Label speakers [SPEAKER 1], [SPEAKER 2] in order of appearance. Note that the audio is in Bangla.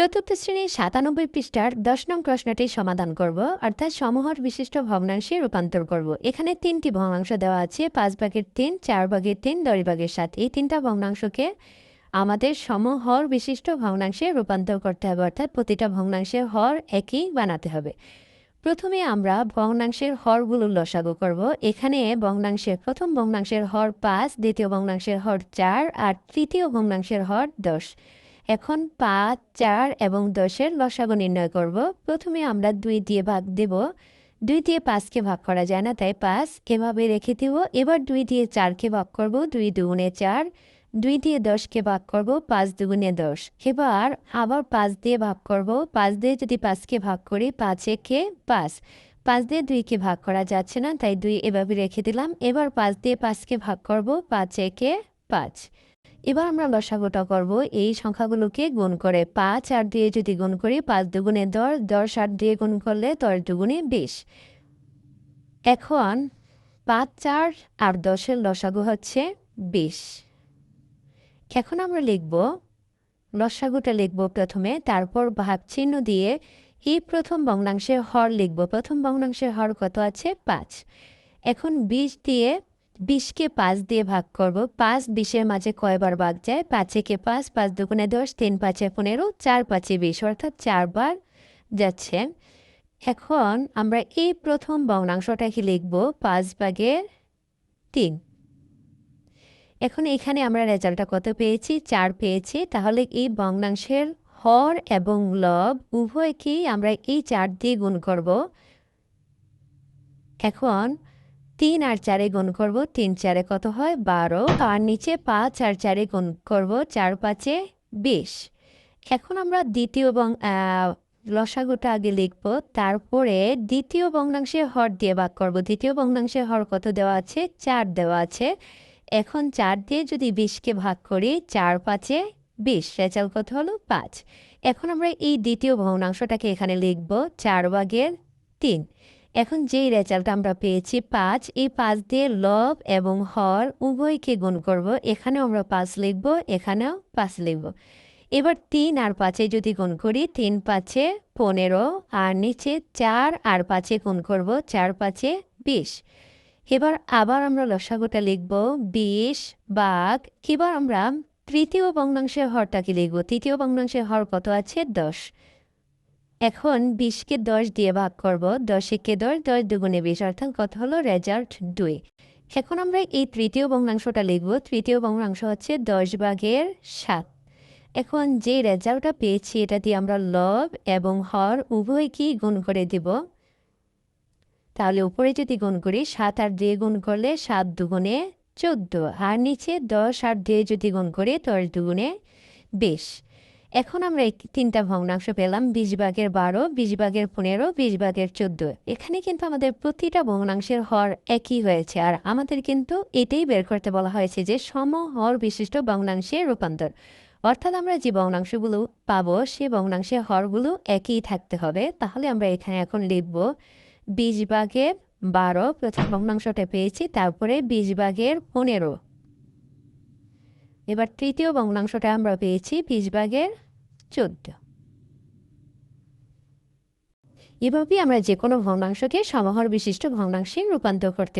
[SPEAKER 1] চতুর্থ শ্রেণীর ৯৭ পৃষ্ঠার ১০ নং প্রশ্নটি সমাধান করব, অর্থাৎ সমহর বিশিষ্ট ভগ্নাংশে রূপান্তর করব। এখানে ৩টি ভগ্নাংশ দেওয়া আছে, ৫/৩, ৪/৩, ১০/৭। এই ৩টা ভগ্নাংশকে আমাদের সমহর বিশিষ্ট ভগ্নাংশে রূপান্তর করতে হবে, অর্থাৎ প্রতিটা ভগ্নাংশের হর একই বানাতে হবে। প্রথমে আমরা ভগ্নাংশের হরগুলোর লসাগু করব। এখানে প্রথম ভগ্নাংশের হর ৫, দ্বিতীয় ভগ্নাংশের হর ৪ আর তৃতীয় ভগ্নাংশের হর ১০। এখন ৫, ৪ এবং ১০-এর লসাগু নির্ণয় করব। প্রথমে আমরা ২ দিয়ে ভাগ দেব। ২ দিয়ে ৫কে ভাগ করা যায় না, তাই ৫ এভাবে রেখে দেব। এবার ২ দিয়ে ৪কে ভাগ করব, ২ দুগুণে ৪। ২ দিয়ে ১০কে ভাগ করব, ৫ দুগুণে ১০। এবার আবার ৫ দিয়ে ভাগ করব। ৫ দিয়ে যদি ৫কে ভাগ করি, ৫ একে ৫। ৫ দিয়ে ২কে ভাগ করা যাচ্ছে না, তাই ২ এভাবে রেখে দিলাম। এবার ৫ দিয়ে ৫কে ভাগ করব, ৫ একে ৫। এবার আমরা লসাগুটা করব এই সংখ্যাগুলোকে গুণ করে। ৫ আর দিয়ে যদি গুণ করি, ৫ দুগুণে ১০, ১০ আর দিয়ে গুণ করলে ১০ দুগুণে ২০। এখন ৫, ৪ আর ১০-এর লসাগু হচ্ছে ২০। এখন আমরা লিখব, লসাগুটা লিখব প্রথমে, তারপর ভাগ চিহ্ন দিয়ে এই প্রথম ভগ্নাংশের হর লিখব। প্রথম ভগ্নাংশের হর কত আছে? ৫। এখন ২০ দিয়ে ২০কে ৫ দিয়ে ভাগ করব। ৫ ২০-এর মাঝে কয়বার ভাগ যায়? ৫ একে ৫, ৫ দুগুণে ১০, ৩ ৫-এ ১৫, ৪ ৫-এ ২০, অর্থাৎ ৪ বার যাচ্ছে। এখন আমরা এই প্রথম ভগ্নাংশটাকে লিখব ৫/৩। এখন এখানে আমরা রেজাল্টটা কত পেয়েছি? ৪ পেয়েছি। তাহলে এই ভগ্নাংশের হর এবং লব উভয়কেই আমরা এই ৪ দিয়ে গুণ করব। এখন ৩ আর ৪-এ গুণ করব, ৩ ৪-এ কত হয়? ১২। আর নিচে ৫ আর ৪-এ গুণ করব, ৪ ৫-এ ২০। এখন আমরা দ্বিতীয় লসাগুটা আগে লিখব, তারপরে দ্বিতীয় ভগ্নাংশের হর দিয়ে ভাগ করব। দ্বিতীয় ভগ্নাংশের হর কত দেওয়া আছে? ৪ দেওয়া আছে। এখন ৪ দিয়ে যদি ২০কে ভাগ করি, ৪ ৫-এ ২০, রেজাল্ট কত হলো? ৫। এখন আমরা এই দ্বিতীয় ভগ্নাংশটাকে এখানে লিখব ৪/৩। এখন যেই রেজাল্ট আমরা পেয়েছি ৫, এই ৫ দিয়ে লব এবং হর উভয়কে গুণ করব। এখানেও আমরা ৫ লিখব, এখানেও ৫ লিখব। এবার ৩ আর ৫-এ যদি গুণ করি, ৩ ৫-এ ১৫, আর নিচে ৪ আর ৫-এ গুণ করব, ৪ ৫-এ ২০। এবার আবার আমরা লসাগুটা লিখব ২০/। এবার আমরা তৃতীয় ভগ্নাংশের হরটাকে লিখব। তৃতীয় ভগ্নাংশের হর কত আছে? ১০। এখন ২০কে ১০ দিয়ে ভাগ করব, ১০ একে ১০, ১০ দুগুণে ২০, অর্থাৎ কত হলো? রেজাল্ট ২। এখন আমরা এই তৃতীয় ভগ্নাংশটা লিখব। তৃতীয় ভগ্নাংশ হচ্ছে ১০/৭। এখন যে রেজাল্টটা পেয়েছি এটা দিয়ে আমরা লব এবং হর উভয়কেই গুণ করে দিব। তাহলে উপরে যদি গুণ করি, ৭ আর দিয়ে গুণ করলে ৭ দুগুণে ১৪, আর নিচে ১০ আর দিয়ে যদি গুণ করি, ১০ দুগুণে ২০। এখন আমরা এই ৩টা ভগ্নাংশ পেলাম, ২০/১২, ২০/১৫, ২০/১৪। এখানে কিন্তু আমাদের প্রতিটা ভগ্নাংশের হর একই হয়েছে, আর আমাদের কিন্তু এটাই বের করতে বলা হয়েছে যে সমহর বিশিষ্ট ভগ্নাংশের রূপান্তর। অর্থাৎ আমরা যে ভগ্নাংশগুলো পাবো সে ভগ্নাংশের হরগুলো একই থাকতে হবে। তাহলে আমরা এখানে এখন লিখব ২০/১২, প্রথম ভগ্নাংশটা পেয়েছি, তারপরে ২০/১৫। এবার তৃতীয় ভগ্নাংশটা আমরা পেয়েছি ২০/১৪। এভাবেই আমরা যে কোনো ভগ্নাংশকে সমহর বিশিষ্ট ভগ্নাংশে রূপান্তর করতে